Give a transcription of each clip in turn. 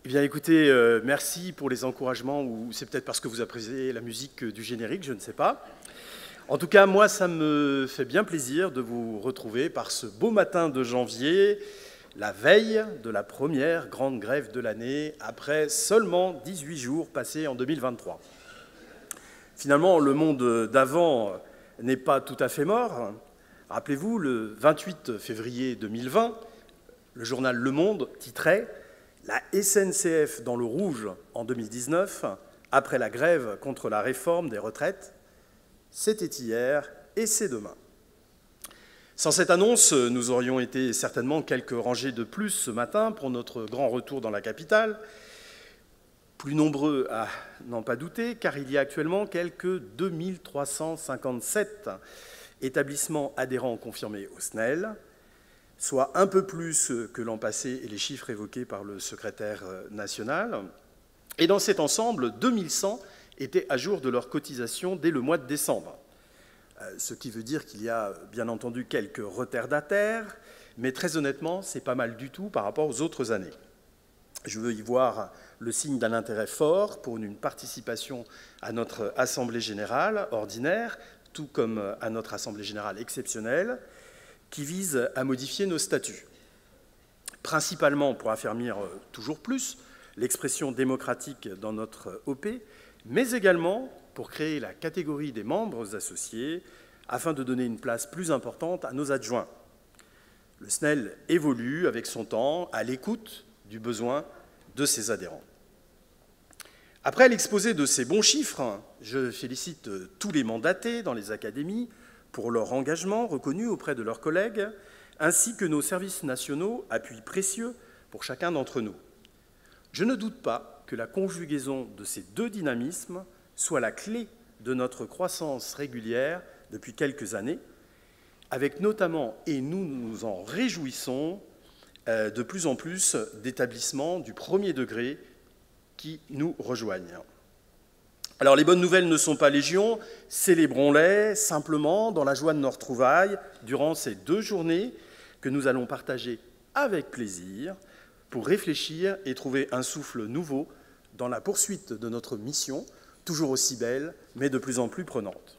Eh bien, écoutez, merci pour les encouragements, ou c'est peut-être parce que vous appréciez la musique du générique, je ne sais pas. En tout cas, moi, ça me fait bien plaisir de vous retrouver par ce beau matin de janvier, la veille de la première grande grève de l'année, après seulement 18 jours passés en 2023. Finalement, le monde d'avant n'est pas tout à fait mort. Rappelez-vous, le 28 février 2020, le journal Le Monde titrait « La SNCF dans le rouge en 2019, après la grève contre la réforme des retraites. C'était hier et c'est demain ». Sans cette annonce, nous aurions été certainement quelques rangées de plus ce matin pour notre grand retour dans la capitale. Plus nombreux à n'en pas douter, car il y a actuellement quelques 2357 établissements adhérents confirmés au SNEL, soit un peu plus que l'an passé et les chiffres évoqués par le secrétaire national. Et dans cet ensemble, 2100 étaient à jour de leur cotisation dès le mois de décembre. Ce qui veut dire qu'il y a bien entendu quelques retardataires, mais très honnêtement, c'est pas mal du tout par rapport aux autres années. Je veux y voir le signe d'un intérêt fort pour une participation à notre Assemblée générale ordinaire, tout comme à notre Assemblée générale exceptionnelle, qui vise à modifier nos statuts, principalement pour affermir toujours plus l'expression démocratique dans notre OP, mais également pour créer la catégorie des membres associés, afin de donner une place plus importante à nos adjoints. Le SNEL évolue avec son temps, à l'écoute du besoin de ses adhérents. Après l'exposé de ces bons chiffres, je félicite tous les mandatés dans les académies pour leur engagement reconnu auprès de leurs collègues, ainsi que nos services nationaux, appui précieux pour chacun d'entre nous. Je ne doute pas que la conjugaison de ces deux dynamismes soit la clé de notre croissance régulière depuis quelques années, avec notamment, et nous nous en réjouissons, de plus en plus d'établissements du premier degré qui nous rejoignent. Alors les bonnes nouvelles ne sont pas légion, célébrons-les simplement dans la joie de nos retrouvailles durant ces 2 journées que nous allons partager avec plaisir pour réfléchir et trouver un souffle nouveau dans la poursuite de notre mission, toujours aussi belle, mais de plus en plus prenante.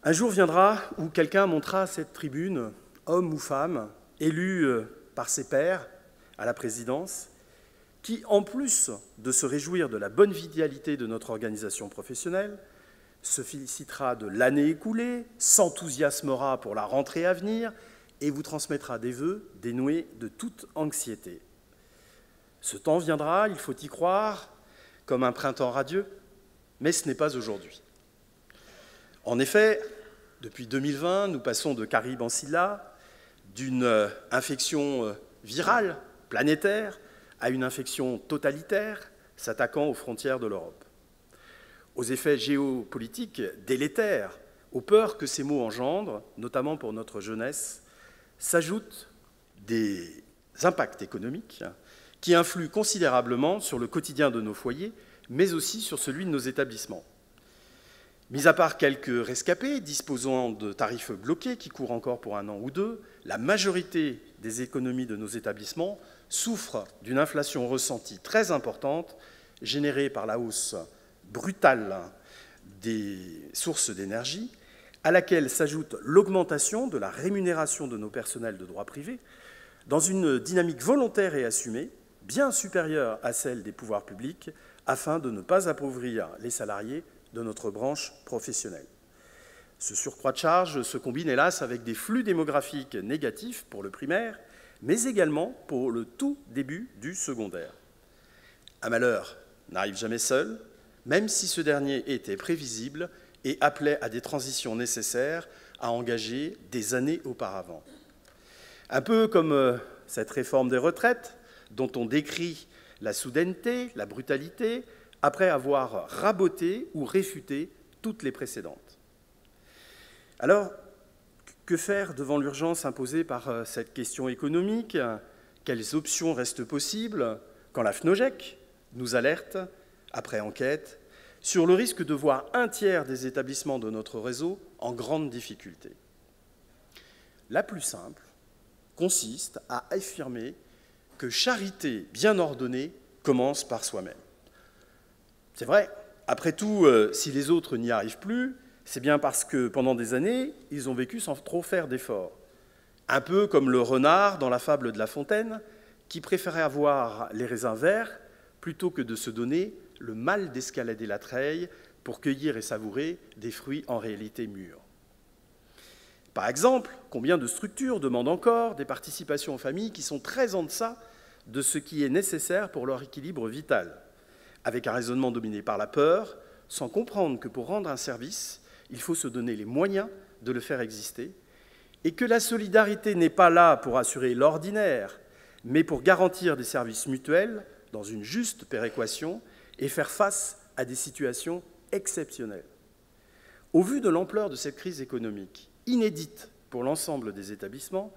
Un jour viendra où quelqu'un montera à cette tribune, homme ou femme, élu par ses pairs à la présidence, qui, en plus de se réjouir de la bonne vitalité de notre organisation professionnelle, se félicitera de l'année écoulée, s'enthousiasmera pour la rentrée à venir et vous transmettra des vœux dénués de toute anxiété. Ce temps viendra, il faut y croire, comme un printemps radieux, mais ce n'est pas aujourd'hui. En effet, depuis 2020, nous passons de Caribes en Scylla, d'une infection virale, planétaire, à une infection totalitaire s'attaquant aux frontières de l'Europe. Aux effets géopolitiques délétères, aux peurs que ces mots engendrent, notamment pour notre jeunesse, s'ajoutent des impacts économiques qui influent considérablement sur le quotidien de nos foyers, mais aussi sur celui de nos établissements. Mis à part quelques rescapés disposant de tarifs bloqués qui courent encore pour 1 an ou 2, la majorité des économies de nos établissements souffrent d'une inflation ressentie très importante, générée par la hausse brutale des sources d'énergie, à laquelle s'ajoute l'augmentation de la rémunération de nos personnels de droit privé, dans une dynamique volontaire et assumée, bien supérieure à celle des pouvoirs publics, afin de ne pas appauvrir les salariés de notre branche professionnelle. Ce surcroît de charges se combine, hélas, avec des flux démographiques négatifs pour le primaire, mais également pour le tout début du secondaire. Un malheur n'arrive jamais seul, même si ce dernier était prévisible et appelait à des transitions nécessaires à engager des années auparavant. Un peu comme cette réforme des retraites, dont on décrit la soudaineté, la brutalité, après avoir raboté ou réfuté toutes les précédentes. Alors, que faire devant l'urgence imposée par cette question économique? Quelles options restent possibles quand la FNOGEC nous alerte, après enquête, sur le risque de voir 1/3 des établissements de notre réseau en grande difficulté? La plus simple consiste à affirmer que charité bien ordonnée commence par soi-même. C'est vrai, après tout, si les autres n'y arrivent plus, c'est bien parce que pendant des années, ils ont vécu sans trop faire d'efforts. Un peu comme le renard dans la fable de La Fontaine, qui préférait avoir les raisins verts plutôt que de se donner le mal d'escalader la treille pour cueillir et savourer des fruits en réalité mûrs. Par exemple, combien de structures demandent encore des participations aux familles qui sont très en deçà de ce qui est nécessaire pour leur équilibre vital, avec un raisonnement dominé par la peur, sans comprendre que pour rendre un service, il faut se donner les moyens de le faire exister, et que la solidarité n'est pas là pour assurer l'ordinaire, mais pour garantir des services mutuels dans une juste péréquation et faire face à des situations exceptionnelles. Au vu de l'ampleur de cette crise économique, inédite pour l'ensemble des établissements,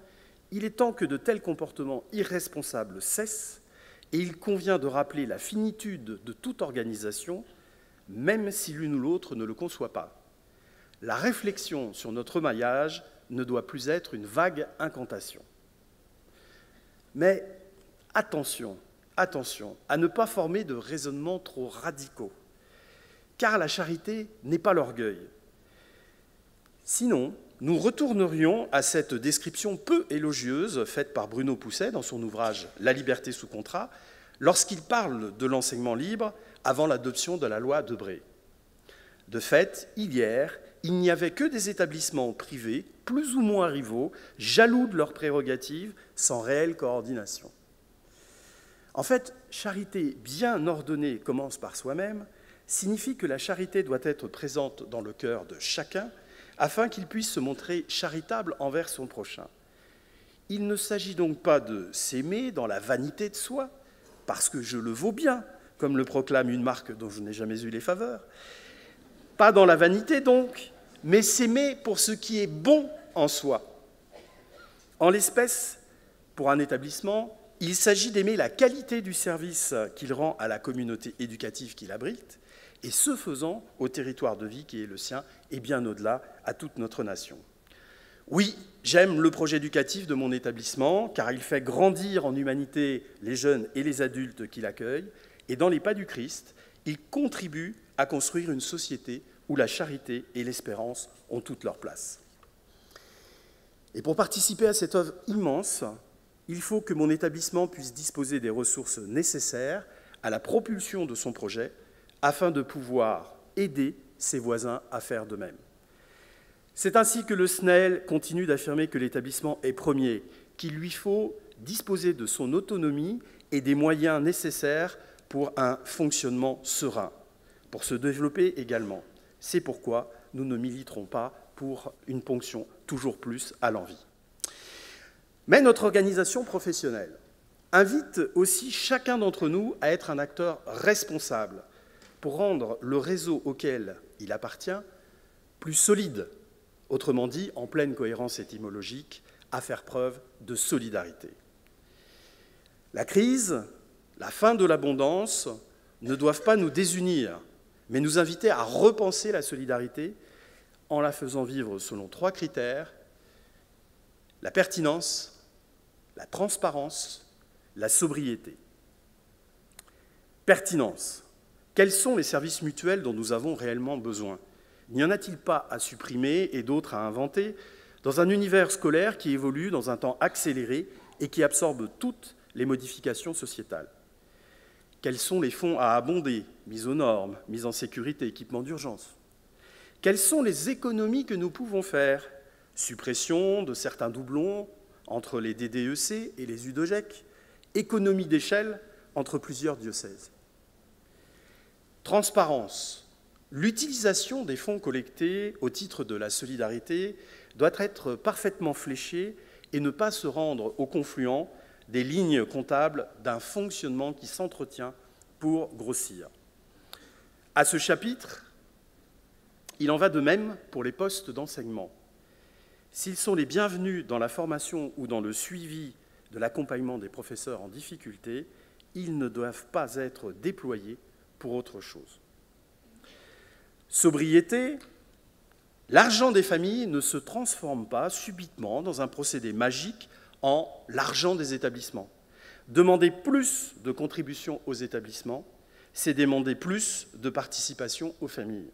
il est temps que de tels comportements irresponsables cessent et il convient de rappeler la finitude de toute organisation, même si l'une ou l'autre ne le conçoit pas. La réflexion sur notre maillage ne doit plus être une vague incantation. Mais attention, attention à ne pas former de raisonnements trop radicaux, car la charité n'est pas l'orgueil. Sinon, nous retournerions à cette description peu élogieuse faite par Bruno Pousset dans son ouvrage « La liberté sous contrat », lorsqu'il parle de l'enseignement libre avant l'adoption de la loi Debré. De fait, hier, il n'y avait que des établissements privés, plus ou moins rivaux, jaloux de leurs prérogatives, sans réelle coordination. En fait, charité bien ordonnée commence par soi-même signifie que la charité doit être présente dans le cœur de chacun afin qu'il puisse se montrer charitable envers son prochain. Il ne s'agit donc pas de s'aimer dans la vanité de soi, parce que je le vaux bien, comme le proclame une marque dont je n'ai jamais eu les faveurs. Pas dans la vanité donc, mais s'aimer pour ce qui est bon en soi. En l'espèce, pour un établissement, il s'agit d'aimer la qualité du service qu'il rend à la communauté éducative qu'il abrite, et ce faisant au territoire de vie qui est le sien, et bien au-delà, à toute notre nation. Oui, j'aime le projet éducatif de mon établissement, car il fait grandir en humanité les jeunes et les adultes qu'il accueille, et dans les pas du Christ, il contribue à construire une société où la charité et l'espérance ont toute leur place. Et pour participer à cette œuvre immense, il faut que mon établissement puisse disposer des ressources nécessaires à la propulsion de son projet afin de pouvoir aider ses voisins à faire de même. C'est ainsi que le SNEL continue d'affirmer que l'établissement est premier, qu'il lui faut disposer de son autonomie et des moyens nécessaires pour un fonctionnement serein, pour se développer également. C'est pourquoi nous ne militerons pas pour une ponction toujours plus à l'envi. Mais notre organisation professionnelle invite aussi chacun d'entre nous à être un acteur responsable pour rendre le réseau auquel il appartient plus solide, autrement dit, en pleine cohérence étymologique, à faire preuve de solidarité. La crise, la fin de l'abondance ne doivent pas nous désunir, mais nous inviter à repenser la solidarité en la faisant vivre selon 3 critères: la pertinence, la transparence, la sobriété. Pertinence. Quels sont les services mutuels dont nous avons réellement besoin? N'y en a-t-il pas à supprimer et d'autres à inventer dans un univers scolaire qui évolue dans un temps accéléré et qui absorbe toutes les modifications sociétales? Quels sont les fonds à abonder, mise aux normes, mise en sécurité, équipement d'urgence? Quelles sont les économies que nous pouvons faire? Suppression de certains doublons entre les DDEC et les UDOGEC, économie d'échelle entre plusieurs diocèses. Transparence. L'utilisation des fonds collectés au titre de la solidarité doit être parfaitement fléchée et ne pas se rendre au confluent des lignes comptables d'un fonctionnement qui s'entretient pour grossir. À ce chapitre, il en va de même pour les postes d'enseignement. S'ils sont les bienvenus dans la formation ou dans le suivi de l'accompagnement des professeurs en difficulté, ils ne doivent pas être déployés pour autre chose. Sobriété. L'argent des familles ne se transforme pas subitement dans un procédé magique en l'argent des établissements. Demander plus de contributions aux établissements, c'est demander plus de participation aux familles.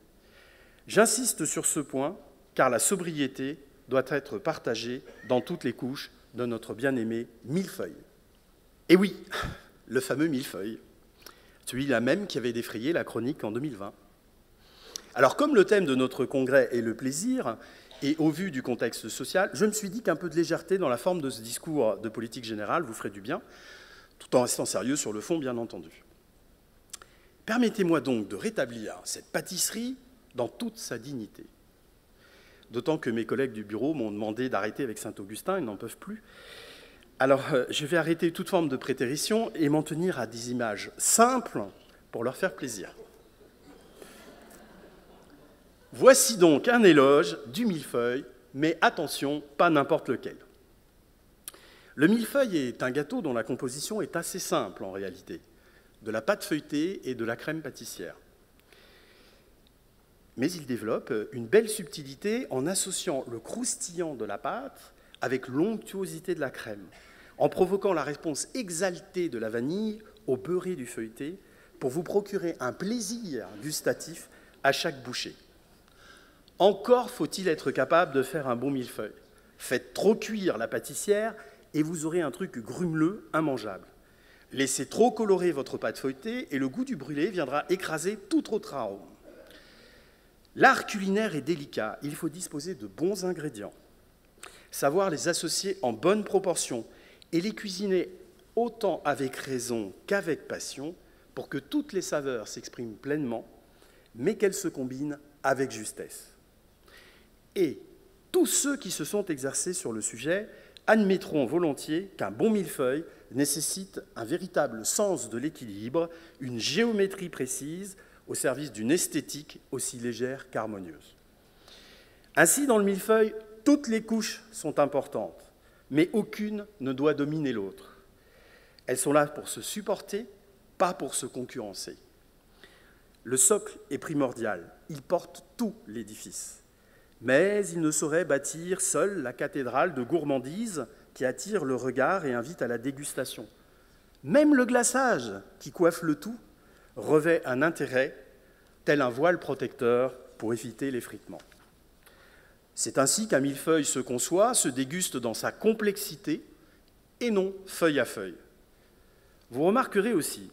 J'insiste sur ce point, car la sobriété doit être partagée dans toutes les couches de notre bien-aimé millefeuille. Et oui, le fameux millefeuille, celui-là même qui avait défrayé la chronique en 2020. Alors, comme le thème de notre congrès est le plaisir, et au vu du contexte social, je me suis dit qu'un peu de légèreté dans la forme de ce discours de politique générale vous ferait du bien, tout en restant sérieux sur le fond, bien entendu. Permettez-moi donc de rétablir cette pâtisserie dans toute sa dignité. D'autant que mes collègues du bureau m'ont demandé d'arrêter avec Saint-Augustin, ils n'en peuvent plus. Alors, je vais arrêter toute forme de prétérition et m'en tenir à des images simples pour leur faire plaisir. Voici donc un éloge du millefeuille, mais attention, pas n'importe lequel. Le millefeuille est un gâteau dont la composition est assez simple en réalité, de la pâte feuilletée et de la crème pâtissière. Mais il développe une belle subtilité en associant le croustillant de la pâte avec l'onctuosité de la crème, en provoquant la réponse exaltée de la vanille au beurré du feuilleté pour vous procurer un plaisir gustatif à chaque bouchée. Encore faut-il être capable de faire un bon millefeuille. Faites trop cuire la pâtissière et vous aurez un truc grumeleux, immangeable. Laissez trop colorer votre pâte feuilletée et le goût du brûlé viendra écraser tout autre arôme. L'art culinaire est délicat, il faut disposer de bons ingrédients, savoir les associer en bonne proportion et les cuisiner autant avec raison qu'avec passion pour que toutes les saveurs s'expriment pleinement, mais qu'elles se combinent avec justesse. Et tous ceux qui se sont exercés sur le sujet admettront volontiers qu'un bon millefeuille nécessite un véritable sens de l'équilibre, une géométrie précise au service d'une esthétique aussi légère qu'harmonieuse. Ainsi, dans le millefeuille, toutes les couches sont importantes, mais aucune ne doit dominer l'autre. Elles sont là pour se supporter, pas pour se concurrencer. Le socle est primordial, il porte tout l'édifice. Mais il ne saurait bâtir seul la cathédrale de gourmandise qui attire le regard et invite à la dégustation. Même le glaçage, qui coiffe le tout, revêt un intérêt, tel un voile protecteur pour éviter l'effritement. C'est ainsi qu'un millefeuille se conçoit, se déguste dans sa complexité, et non feuille à feuille. Vous remarquerez aussi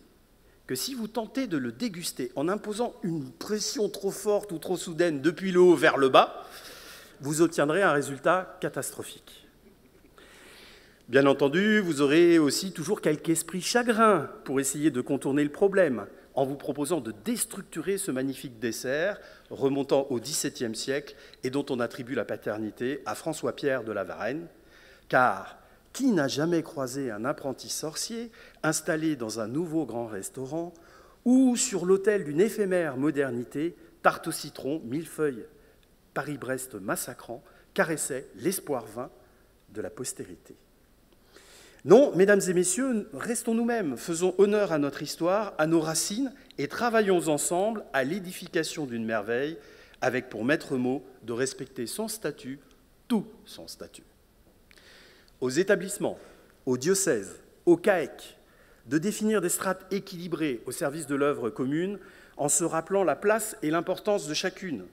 que si vous tentez de le déguster en imposant une pression trop forte ou trop soudaine depuis le haut vers le bas, vous obtiendrez un résultat catastrophique. Bien entendu, vous aurez aussi toujours quelque esprit chagrin pour essayer de contourner le problème en vous proposant de déstructurer ce magnifique dessert remontant au XVIIe siècle et dont on attribue la paternité à François-Pierre de la Varenne, car qui n'a jamais croisé un apprenti sorcier installé dans un nouveau grand restaurant ou sur l'autel d'une éphémère modernité, tarte au citron, millefeuille, Paris-Brest massacrant, caressait l'espoir vain de la postérité. Non, mesdames et messieurs, restons nous-mêmes, faisons honneur à notre histoire, à nos racines et travaillons ensemble à l'édification d'une merveille avec pour maître mot de respecter son statut, tout son statut. Aux établissements, aux diocèses, aux CAEC, de définir des strates équilibrées au service de l'œuvre commune en se rappelant la place et l'importance de chacune.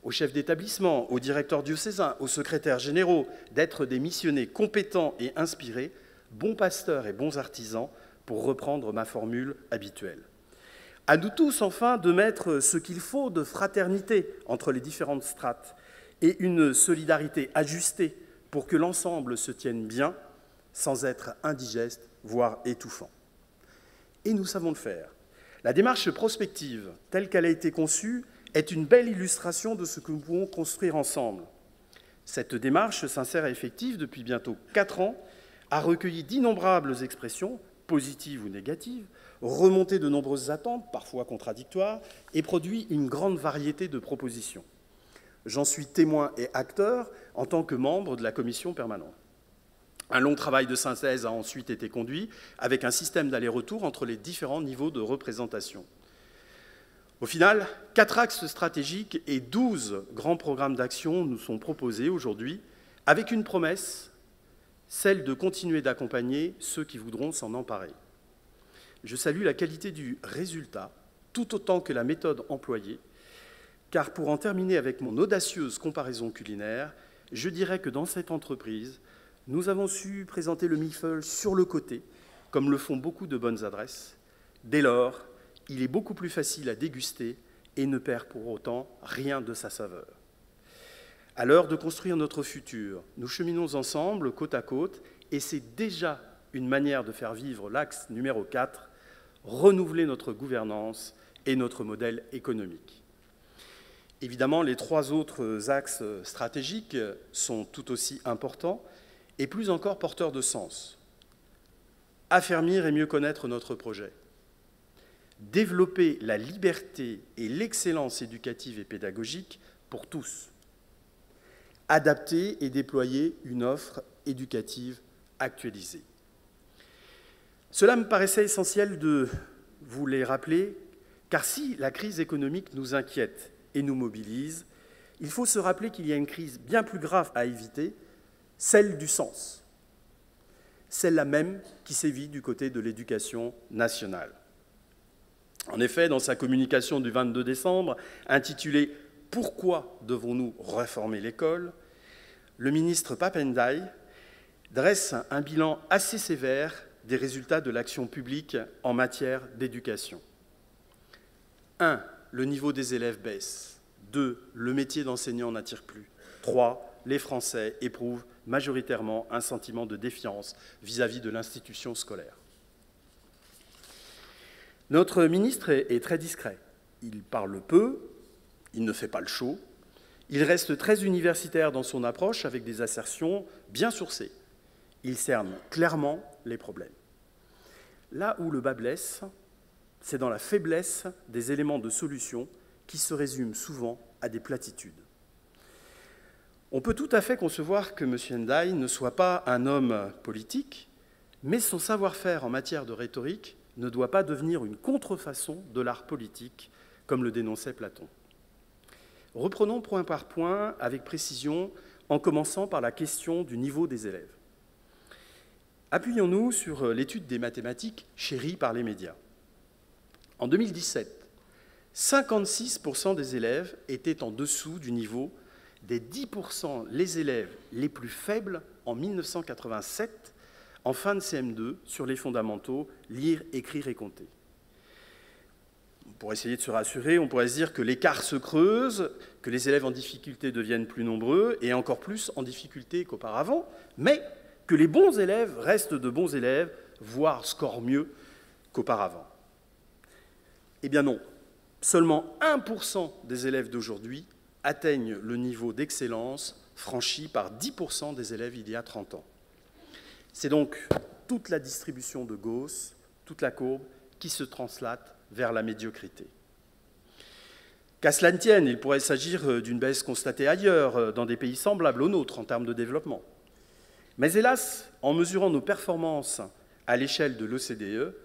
Aux chefs d'établissement, aux directeurs diocésains, aux secrétaires généraux, d'être des missionnés compétents et inspirés, bons pasteurs et bons artisans, pour reprendre ma formule habituelle. À nous tous, enfin, de mettre ce qu'il faut de fraternité entre les différentes strates et une solidarité ajustée pour que l'ensemble se tienne bien, sans être indigeste, voire étouffant. Et nous savons le faire. La démarche prospective, telle qu'elle a été conçue, est une belle illustration de ce que nous pouvons construire ensemble. Cette démarche sincère et effective, depuis bientôt 4 ans, a recueilli d'innombrables expressions, positives ou négatives, remonté de nombreuses attentes, parfois contradictoires, et produit une grande variété de propositions. J'en suis témoin et acteur en tant que membre de la commission permanente. Un long travail de synthèse a ensuite été conduit avec un système d'aller-retour entre les différents niveaux de représentation. Au final, 4 axes stratégiques et 12 grands programmes d'action nous sont proposés aujourd'hui avec une promesse celle de continuer d'accompagner ceux qui voudront s'en emparer. Je salue la qualité du résultat, tout autant que la méthode employée, car pour en terminer avec mon audacieuse comparaison culinaire, je dirais que dans cette entreprise, nous avons su présenter le millefeuille sur le côté, comme le font beaucoup de bonnes adresses. Dès lors, il est beaucoup plus facile à déguster et ne perd pour autant rien de sa saveur. À l'heure de construire notre futur, nous cheminons ensemble, côte à côte, et c'est déjà une manière de faire vivre l'axe numéro 4, renouveler notre gouvernance et notre modèle économique. Évidemment, les 3 autres axes stratégiques sont tout aussi importants et plus encore porteurs de sens. Affermir et mieux connaître notre projet. Développer la liberté et l'excellence éducative et pédagogique pour tous. Adapter et déployer une offre éducative actualisée. Cela me paraissait essentiel de vous les rappeler, car si la crise économique nous inquiète et nous mobilise, il faut se rappeler qu'il y a une crise bien plus grave à éviter, celle du sens, celle-là même qui sévit du côté de l'éducation nationale. En effet, dans sa communication du 22 décembre, intitulée « Pourquoi devons-nous réformer l'école ?», le ministre Pap Ndiaye dresse un bilan assez sévère des résultats de l'action publique en matière d'éducation. 1. Le niveau des élèves baisse. 2. Le métier d'enseignant n'attire plus. 3. Les Français éprouvent majoritairement un sentiment de défiance vis-à-vis de l'institution scolaire. Notre ministre est très discret. Il parle peu, il ne fait pas le show, il reste très universitaire dans son approche avec des assertions bien sourcées. Il cerne clairement les problèmes. Là où le bât blesse, c'est dans la faiblesse des éléments de solution qui se résument souvent à des platitudes. On peut tout à fait concevoir que M. Ndiaye ne soit pas un homme politique, mais son savoir-faire en matière de rhétorique ne doit pas devenir une contrefaçon de l'art politique, comme le dénonçait Platon. Reprenons point par point avec précision, en commençant par la question du niveau des élèves. Appuyons-nous sur l'étude des mathématiques chérie par les médias. En 2017, 56% des élèves étaient en dessous du niveau des 10% les élèves les plus faibles en 1987, en fin de CM2, sur les fondamentaux, lire, écrire et compter. Pour essayer de se rassurer, on pourrait se dire que l'écart se creuse, que les élèves en difficulté deviennent plus nombreux et encore plus en difficulté qu'auparavant, mais que les bons élèves restent de bons élèves, voire scorent mieux qu'auparavant. Eh bien non, seulement 1% des élèves d'aujourd'hui atteignent le niveau d'excellence franchi par 10% des élèves il y a 30 ans. C'est donc toute la distribution de Gauss, toute la courbe, qui se translate vers la médiocrité. Qu'à cela ne tienne, il pourrait s'agir d'une baisse constatée ailleurs, dans des pays semblables aux nôtres en termes de développement. Mais hélas, en mesurant nos performances à l'échelle de l'OCDE,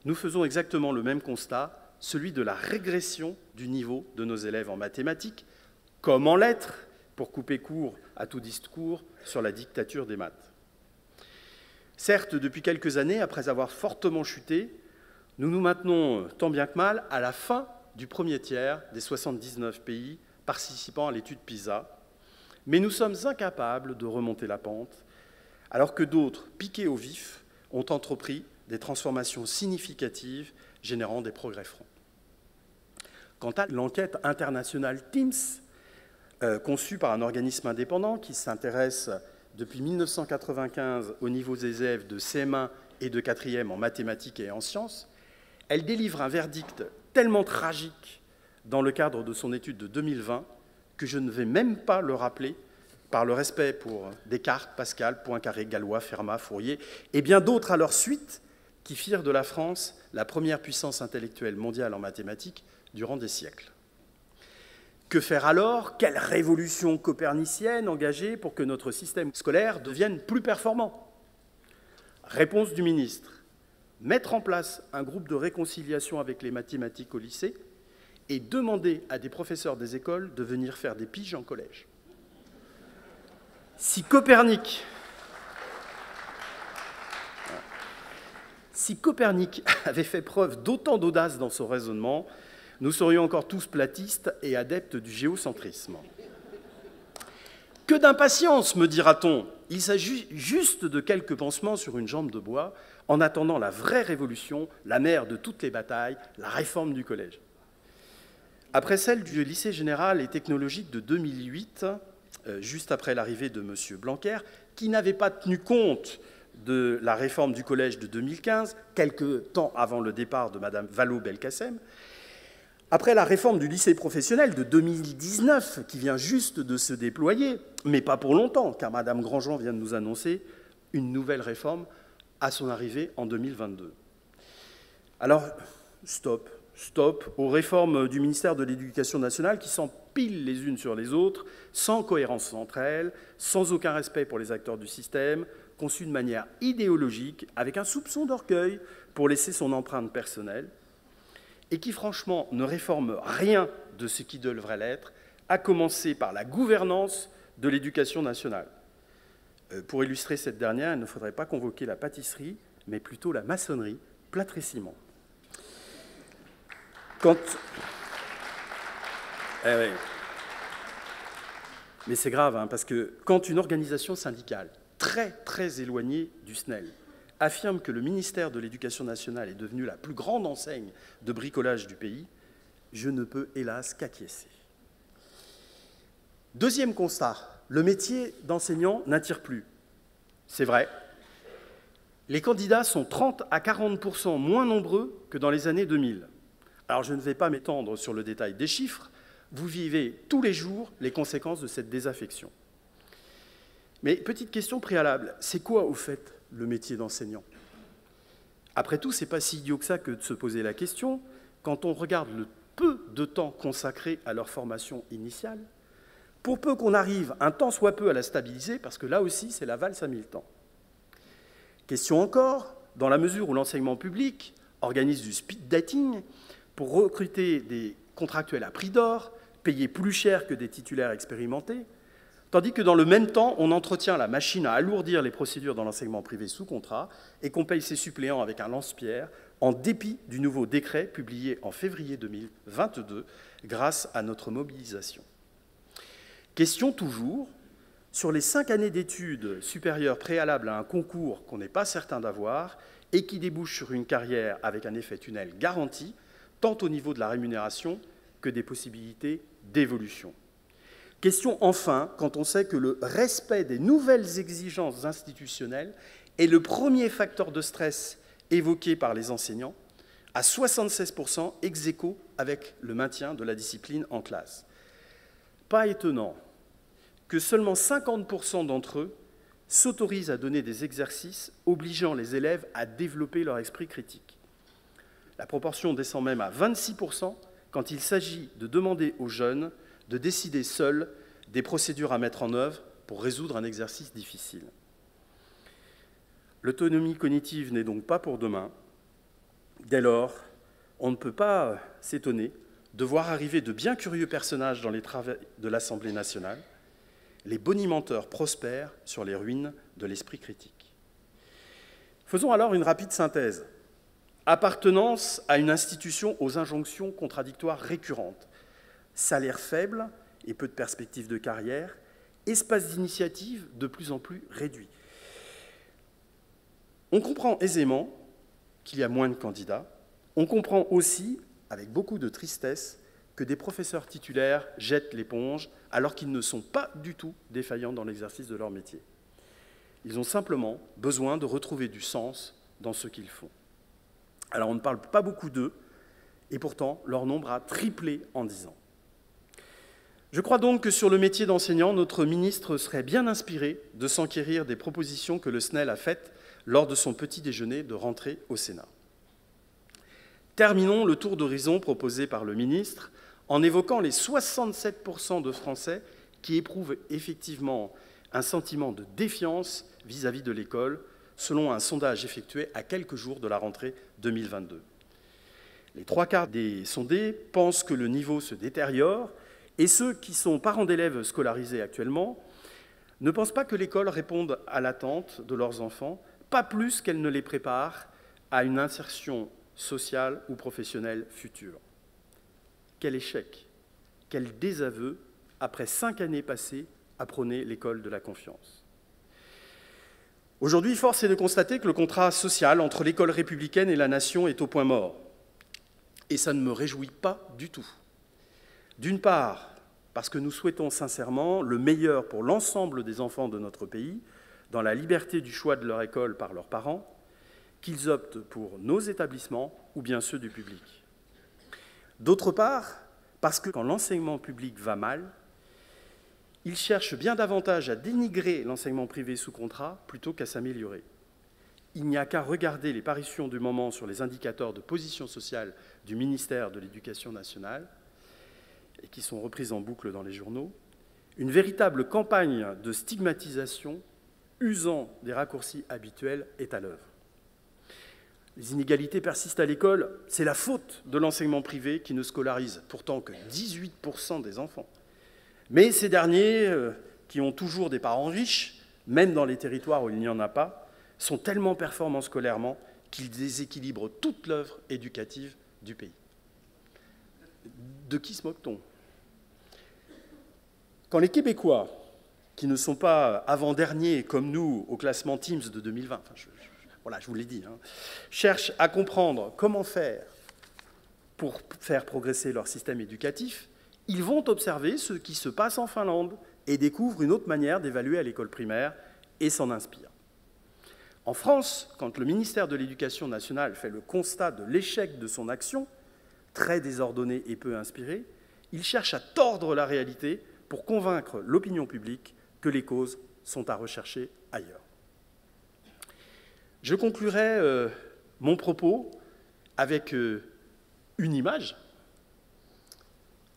nous faisons exactement le même constat, celui de la régression du niveau de nos élèves en mathématiques, comme en lettres, pour couper court à tout discours sur la dictature des maths. Certes, depuis quelques années, après avoir fortement chuté, nous nous maintenons tant bien que mal à la fin du premier tiers des 79 pays participant à l'étude PISA, mais nous sommes incapables de remonter la pente, alors que d'autres, piqués au vif, ont entrepris des transformations significatives générant des progrès francs. Quant à l'enquête internationale TIMSS, conçue par un organisme indépendant qui s'intéresse depuis 1995 aux niveaux des élèves de CM1 et de 4e en mathématiques et en sciences, elle délivre un verdict tellement tragique dans le cadre de son étude de 2020 que je ne vais même pas le rappeler par le respect pour Descartes, Pascal, Poincaré, Galois, Fermat, Fourier et bien d'autres à leur suite qui firent de la France la première puissance intellectuelle mondiale en mathématiques durant des siècles. Que faire alors? Quelle révolution copernicienne engager pour que notre système scolaire devienne plus performant? Réponse du ministre. Mettre en place un groupe de réconciliation avec les mathématiques au lycée et demander à des professeurs des écoles de venir faire des piges en collège. Si Copernic Si Copernic avait fait preuve d'autant d'audace dans son raisonnement, nous serions encore tous platistes et adeptes du géocentrisme. Que d'impatience, me dira-t-on. Il s'agit juste de quelques pansements sur une jambe de bois, en attendant la vraie révolution, la mère de toutes les batailles, la réforme du collège. Après celle du lycée général et technologique de 2008, juste après l'arrivée de M. Blanquer, qui n'avait pas tenu compte de la réforme du collège de 2015, quelque temps avant le départ de Mme Vallaud-Belkacem, après la réforme du lycée professionnel de 2019, qui vient juste de se déployer, mais pas pour longtemps, car Mme Grandjean vient de nous annoncer une nouvelle réforme à son arrivée en 2022. Alors, stop aux réformes du ministère de l'Éducation nationale qui s'empilent les unes sur les autres, sans cohérence entre elles, sans aucun respect pour les acteurs du système, conçues de manière idéologique, avec un soupçon d'orgueil pour laisser son empreinte personnelle, et qui, franchement, ne réforment rien de ce qui devrait l'être, à commencer par la gouvernance de l'éducation nationale. Pour illustrer cette dernière, il ne faudrait pas convoquer la pâtisserie, mais plutôt la maçonnerie, plâtre et ciment. Mais c'est grave, parce que quand une organisation syndicale très éloignée du SNEL affirme que le ministère de l'Éducation nationale est devenu la plus grande enseigne de bricolage du pays, je ne peux hélas qu'acquiescer. Deuxième constat, le métier d'enseignant n'attire plus. C'est vrai. Les candidats sont 30 à 40% moins nombreux que dans les années 2000. Alors je ne vais pas m'étendre sur le détail des chiffres, vous vivez tous les jours les conséquences de cette désaffection. Mais petite question préalable, c'est quoi au fait le métier d'enseignant? Après tout, ce n'est pas si idiot que ça que de se poser la question quand on regarde le peu de temps consacré à leur formation initiale, pour peu qu'on arrive un tant soit peu à la stabiliser, parce que là aussi, c'est la valse à 1000 temps. Question encore, dans la mesure où l'enseignement public organise du speed dating pour recruter des contractuels à prix d'or, payés plus cher que des titulaires expérimentés, tandis que dans le même temps, on entretient la machine à alourdir les procédures dans l'enseignement privé sous contrat et qu'on paye ses suppléants avec un lance-pierre, en dépit du nouveau décret publié en février 2022 grâce à notre mobilisation. Question toujours, sur les 5 années d'études supérieures préalables à un concours qu'on n'est pas certain d'avoir et qui débouche sur une carrière avec un effet tunnel garanti, tant au niveau de la rémunération que des possibilités d'évolution. Question enfin, quand on sait que le respect des nouvelles exigences institutionnelles est le premier facteur de stress évoqué par les enseignants, à 76% ex aequo avec le maintien de la discipline en classe. Pas étonnant que seulement 50% d'entre eux s'autorisent à donner des exercices obligeant les élèves à développer leur esprit critique. La proportion descend même à 26% quand il s'agit de demander aux jeunes de décider seuls des procédures à mettre en œuvre pour résoudre un exercice difficile. L'autonomie cognitive n'est donc pas pour demain. Dès lors, on ne peut pas s'étonner de voir arriver de bien curieux personnages dans les travaux de l'Assemblée nationale. Les bonimenteurs prospèrent sur les ruines de l'esprit critique. Faisons alors une rapide synthèse. Appartenance à une institution aux injonctions contradictoires récurrentes. Salaire faible et peu de perspectives de carrière. Espace d'initiative de plus en plus réduit. On comprend aisément qu'il y a moins de candidats. On comprend aussi, avec beaucoup de tristesse, que des professeurs titulaires jettent l'éponge alors qu'ils ne sont pas du tout défaillants dans l'exercice de leur métier. Ils ont simplement besoin de retrouver du sens dans ce qu'ils font. Alors on ne parle pas beaucoup d'eux, et pourtant leur nombre a triplé en 10 ans. Je crois donc que sur le métier d'enseignant, notre ministre serait bien inspiré de s'enquérir des propositions que le SNEL a faites lors de son petit déjeuner de rentrée au Sénat. Terminons le tour d'horizon proposé par le ministre en évoquant les 67% de Français qui éprouvent effectivement un sentiment de défiance vis-à-vis de l'école, selon un sondage effectué à quelques jours de la rentrée 2022. Les 3/4 des sondés pensent que le niveau se détériore et ceux qui sont parents d'élèves scolarisés actuellement ne pensent pas que l'école réponde à l'attente de leurs enfants, pas plus qu'elle ne les prépare à une insertion sociale ou professionnelle future. Quel échec, quel désaveu après 5 années passées à prôner l'école de la confiance. Aujourd'hui, force est de constater que le contrat social entre l'école républicaine et la nation est au point mort. Et ça ne me réjouit pas du tout. D'une part, parce que nous souhaitons sincèrement le meilleur pour l'ensemble des enfants de notre pays, dans la liberté du choix de leur école par leurs parents, qu'ils optent pour nos établissements ou bien ceux du public. D'autre part, parce que quand l'enseignement public va mal, il cherche bien davantage à dénigrer l'enseignement privé sous contrat plutôt qu'à s'améliorer. Il n'y a qu'à regarder les parutions du moment sur les indicateurs de position sociale du ministère de l'Éducation nationale, et qui sont reprises en boucle dans les journaux, une véritable campagne de stigmatisation usant des raccourcis habituels est à l'œuvre. Les inégalités persistent à l'école, c'est la faute de l'enseignement privé qui ne scolarise pourtant que 18% des enfants. Mais ces derniers, qui ont toujours des parents riches, même dans les territoires où il n'y en a pas, sont tellement performants scolairement qu'ils déséquilibrent toute l'œuvre éducative du pays. De qui se moque-t-on? Quand les Québécois, qui ne sont pas avant-derniers comme nous au classement Teams de 2020, voilà, je vous l'ai dit, cherchent à comprendre comment faire pour faire progresser leur système éducatif, ils vont observer ce qui se passe en Finlande et découvrent une autre manière d'évaluer à l'école primaire et s'en inspirent. En France, quand le ministère de l'Éducation nationale fait le constat de l'échec de son action, très désordonnée et peu inspirée, il cherche à tordre la réalité pour convaincre l'opinion publique que les causes sont à rechercher ailleurs. Je conclurai mon propos avec une image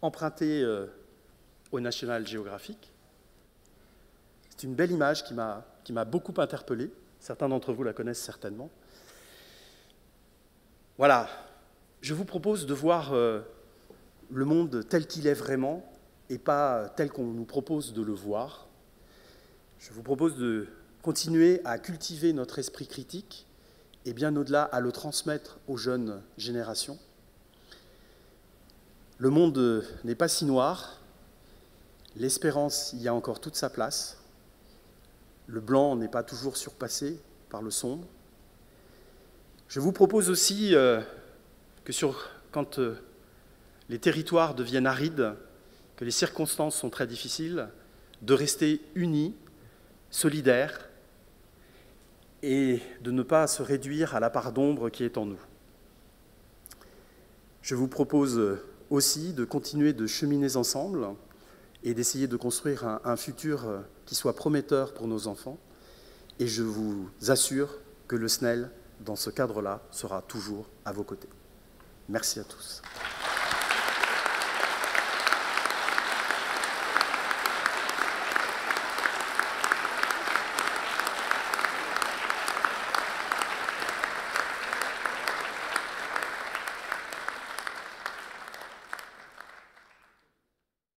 empruntée au National Geographic. C'est une belle image qui m'a beaucoup interpellé. Certains d'entre vous la connaissent certainement. Voilà, je vous propose de voir le monde tel qu'il est vraiment et pas tel qu'on nous propose de le voir. Je vous propose de continuer à cultiver notre esprit critique et bien au-delà à le transmettre aux jeunes générations. Le monde n'est pas si noir, l'espérance y a encore toute sa place, le blanc n'est pas toujours surpassé par le sombre. Je vous propose aussi que quand les territoires deviennent arides, que les circonstances sont très difficiles, de rester unis, solidaires, et de ne pas se réduire à la part d'ombre qui est en nous. Je vous propose aussi de continuer de cheminer ensemble et d'essayer de construire un futur qui soit prometteur pour nos enfants. Et je vous assure que le SNEL, dans ce cadre-là, sera toujours à vos côtés. Merci à tous.